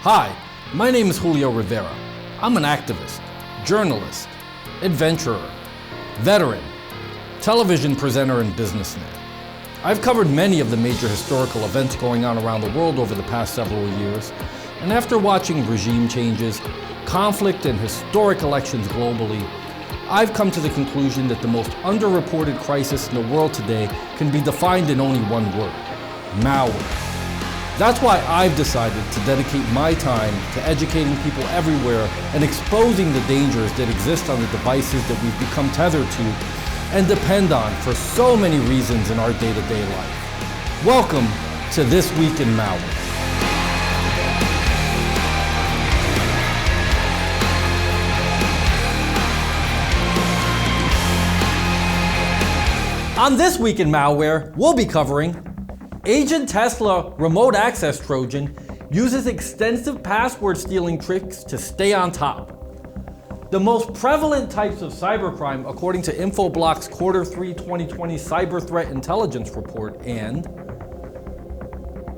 Hi, my name is Julio Rivera. I'm an activist, journalist, adventurer, veteran, television presenter, and businessman. I've covered many of the major historical events going on around the world over the past several years, and after watching regime changes, conflict, and historic elections globally, I've come to the conclusion that the most underreported crisis in the world today can be defined in only one word: malware. That's why I've decided to dedicate my time to educating people everywhere and exposing the dangers that exist on the devices that we've become tethered to and depend on for so many reasons in our day-to-day life. Welcome to This Week in Malware. On This Week in Malware, we'll be covering Agent Tesla remote access Trojan uses extensive password stealing tricks to stay on top. The most prevalent types of cybercrime according to Infoblox Q3 2020 Cyberthreat Intelligence Report, and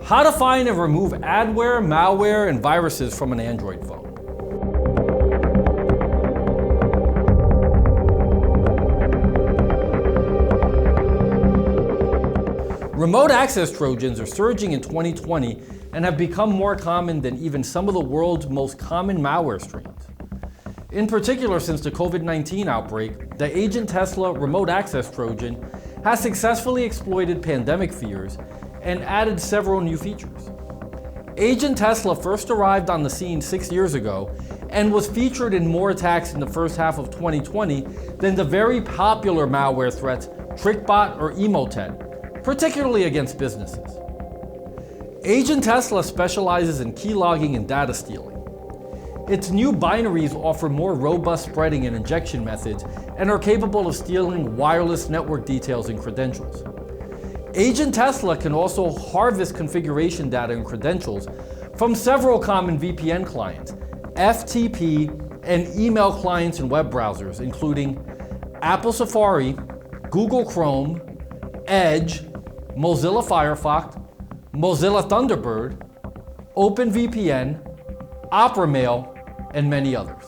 how to find and remove adware, malware, and viruses from an Android phone. Remote access Trojans are surging in 2020 and have become more common than even some of the world's most common malware strains. In particular, since the COVID-19 outbreak, the Agent Tesla remote access Trojan has successfully exploited pandemic fears and added several new features. Agent Tesla first arrived on the scene 6 years ago and was featured in more attacks in the first half of 2020 than the very popular malware threats TrickBot or Emotet, particularly against businesses. Agent Tesla specializes in keylogging and data stealing. Its new binaries offer more robust spreading and injection methods and are capable of stealing wireless network details and credentials. Agent Tesla can also harvest configuration data and credentials from several common VPN clients, FTP, and email clients and web browsers, including Apple Safari, Google Chrome, Edge, Mozilla Firefox, Mozilla Thunderbird, OpenVPN, Opera Mail, and many others.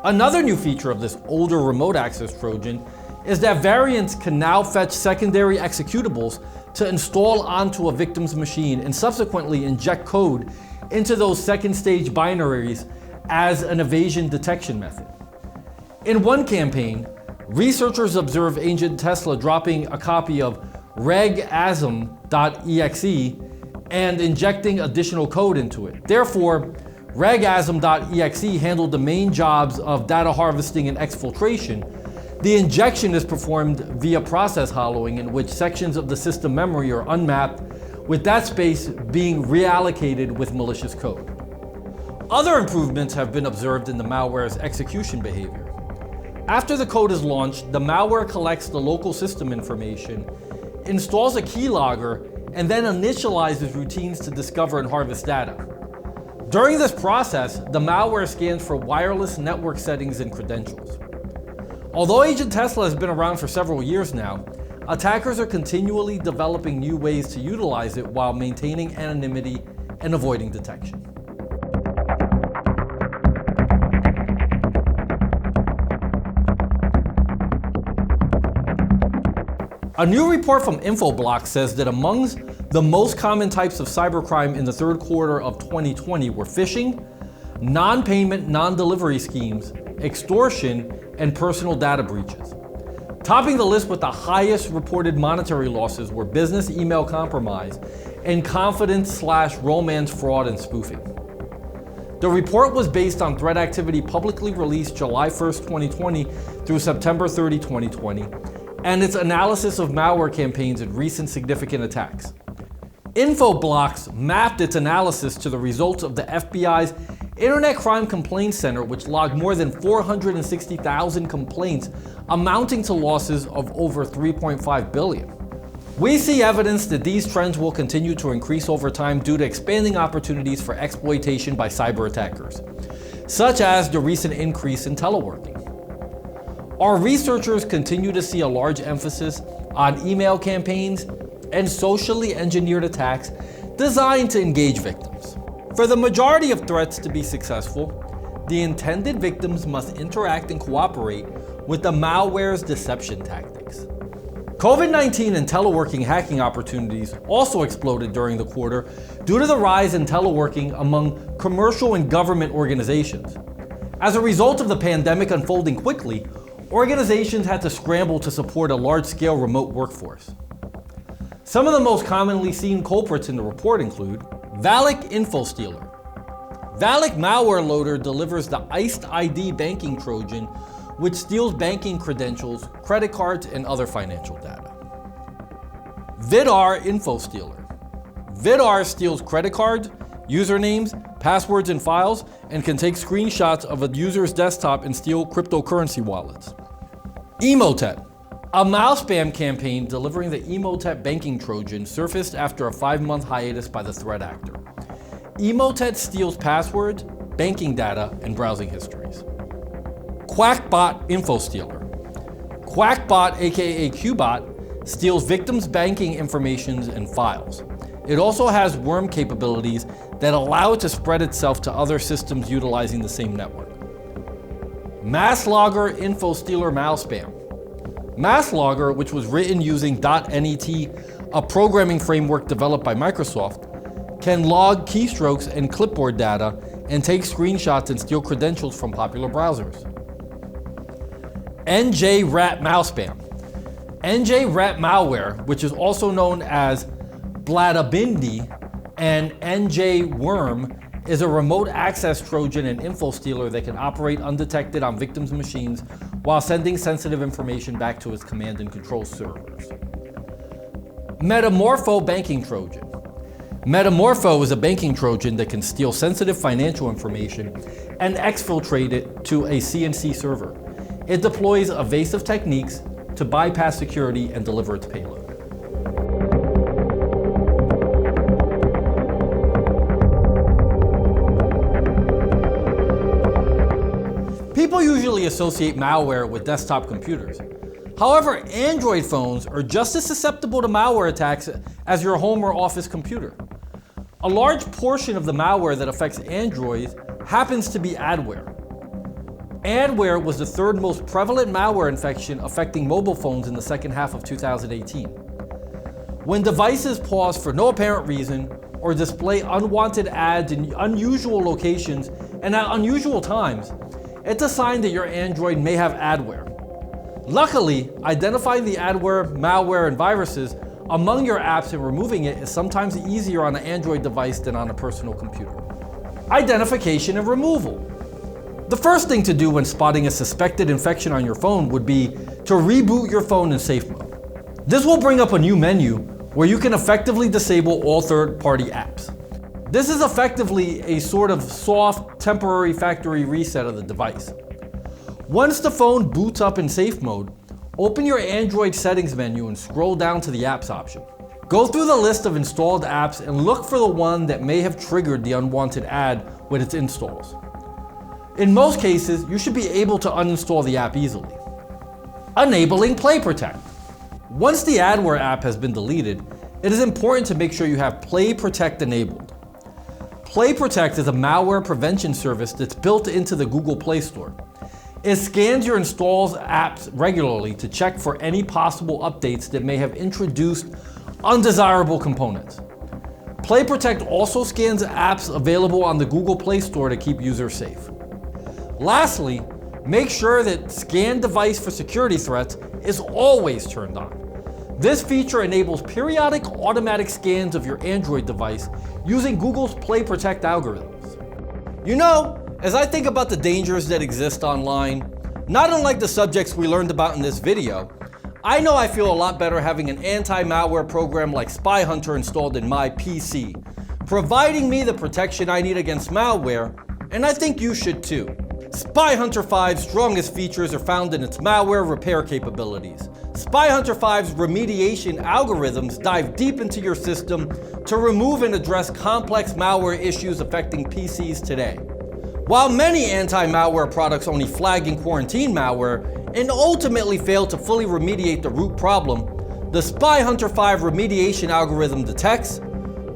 Another new feature of this older remote access Trojan is that variants can now fetch secondary executables to install onto a victim's machine and subsequently inject code into those second stage binaries as an evasion detection method. In one campaign, researchers observed Agent Tesla dropping a copy of regasm.exe and injecting additional code into it. Therefore, regasm.exe handled the main jobs of data harvesting and exfiltration. The injection is performed via process hollowing, in which sections of the system memory are unmapped, with that space being reallocated with malicious code. Other improvements have been observed in the malware's execution behavior. After the code is launched, the malware collects the local system information, installs a keylogger, and then initializes routines to discover and harvest data. During this process, the malware scans for wireless network settings and credentials. Although Agent Tesla has been around for several years now, attackers are continually developing new ways to utilize it while maintaining anonymity and avoiding detection. A new report from Infoblox says that amongst the most common types of cybercrime in the third quarter of 2020 were phishing, non-payment, non-delivery schemes, extortion, and personal data breaches. Topping the list with the highest reported monetary losses were business email compromise and confidence/romance fraud and spoofing. The report was based on threat activity publicly released July 1st, 2020 through September 30, 2020, and its analysis of malware campaigns and recent significant attacks. Infoblox mapped its analysis to the results of the FBI's Internet Crime Complaints Center, which logged more than 460,000 complaints amounting to losses of over $3.5 billion. We see evidence that these trends will continue to increase over time due to expanding opportunities for exploitation by cyber attackers, such as the recent increase in teleworking. Our researchers continue to see a large emphasis on email campaigns and socially engineered attacks designed to engage victims. For the majority of threats to be successful, the intended victims must interact and cooperate with the malware's deception tactics. COVID-19 and teleworking hacking opportunities also exploded during the quarter due to the rise in teleworking among commercial and government organizations. As a result of the pandemic unfolding quickly, organizations had to scramble to support a large-scale remote workforce. Some of the most commonly seen culprits in the report include Valak InfoStealer. Valak malware loader delivers the iced ID banking Trojan, which steals banking credentials, credit cards, and other financial data. Vidar InfoStealer. Vidar steals credit cards, usernames, passwords, and files, and can take screenshots of a user's desktop and steal cryptocurrency wallets. Emotet. A malspam campaign delivering the Emotet banking Trojan surfaced after a 5-month hiatus by the threat actor. Emotet steals passwords, banking data, and browsing histories. Quackbot InfoStealer. Quackbot, aka Qbot, steals victims' banking information and files. It also has worm capabilities that allow it to spread itself to other systems utilizing the same network. Masslogger InfoStealer malspam. Masslogger, which was written using .NET, a programming framework developed by Microsoft, can log keystrokes and clipboard data and take screenshots and steal credentials from popular browsers. NJ-Rat malspam. NJ-Rat malware, which is also known as Bladabindi and NJ-Worm, is a remote access Trojan and InfoStealer that can operate undetected on victims' machines while sending sensitive information back to its command and control servers. Metamorpho banking Trojan. Metamorpho is a banking Trojan that can steal sensitive financial information and exfiltrate it to a CNC server. It deploys evasive techniques to bypass security and deliver its payload. People usually associate malware with desktop computers. However, Android phones are just as susceptible to malware attacks as your home or office computer. A large portion of the malware that affects Android happens to be adware. Adware was the third most prevalent malware infection affecting mobile phones in the second half of 2018. When devices pause for no apparent reason or display unwanted ads in unusual locations and at unusual times, it's a sign that your Android may have adware. Luckily, identifying the adware, malware, and viruses among your apps and removing it is sometimes easier on an Android device than on a personal computer. Identification and removal. The first thing to do when spotting a suspected infection on your phone would be to reboot your phone in safe mode. This will bring up a new menu where you can effectively disable all third-party apps. This is effectively a sort of soft, temporary factory reset of the device. Once the phone boots up in safe mode, open your Android settings menu and scroll down to the apps option. Go through the list of installed apps and look for the one that may have triggered the unwanted ad with its installs. In most cases, you should be able to uninstall the app easily. Enabling Play Protect. Once the Adware app has been deleted, it is important to make sure you have Play Protect enabled. Play Protect is a malware prevention service that's built into the Google Play Store. It scans your installed apps regularly to check for any possible updates that may have introduced undesirable components. Play Protect also scans apps available on the Google Play Store to keep users safe. Lastly, make sure that Scan Device for Security Threats is always turned on. This feature enables periodic automatic scans of your Android device using Google's Play Protect algorithms. You know, as I think about the dangers that exist online, not unlike the subjects we learned about in this video, I know I feel a lot better having an anti-malware program like SpyHunter installed in my PC, providing me the protection I need against malware, and I think you should too. SpyHunter 5's strongest features are found in its malware repair capabilities. SpyHunter 5's remediation algorithms dive deep into your system to remove and address complex malware issues affecting PCs today. While many anti-malware products only flag and quarantine malware and ultimately fail to fully remediate the root problem, the SpyHunter 5 remediation algorithm detects,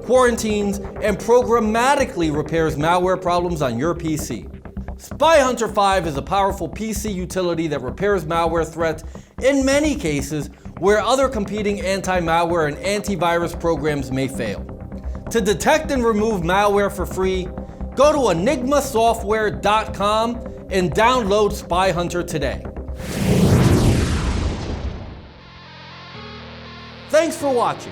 quarantines, and programmatically repairs malware problems on your PC. SpyHunter 5 is a powerful PC utility that repairs malware threats in many cases where other competing anti-malware and antivirus programs may fail. To detect and remove malware for free, go to enigmasoftware.com and download SpyHunter today. Thanks for watching.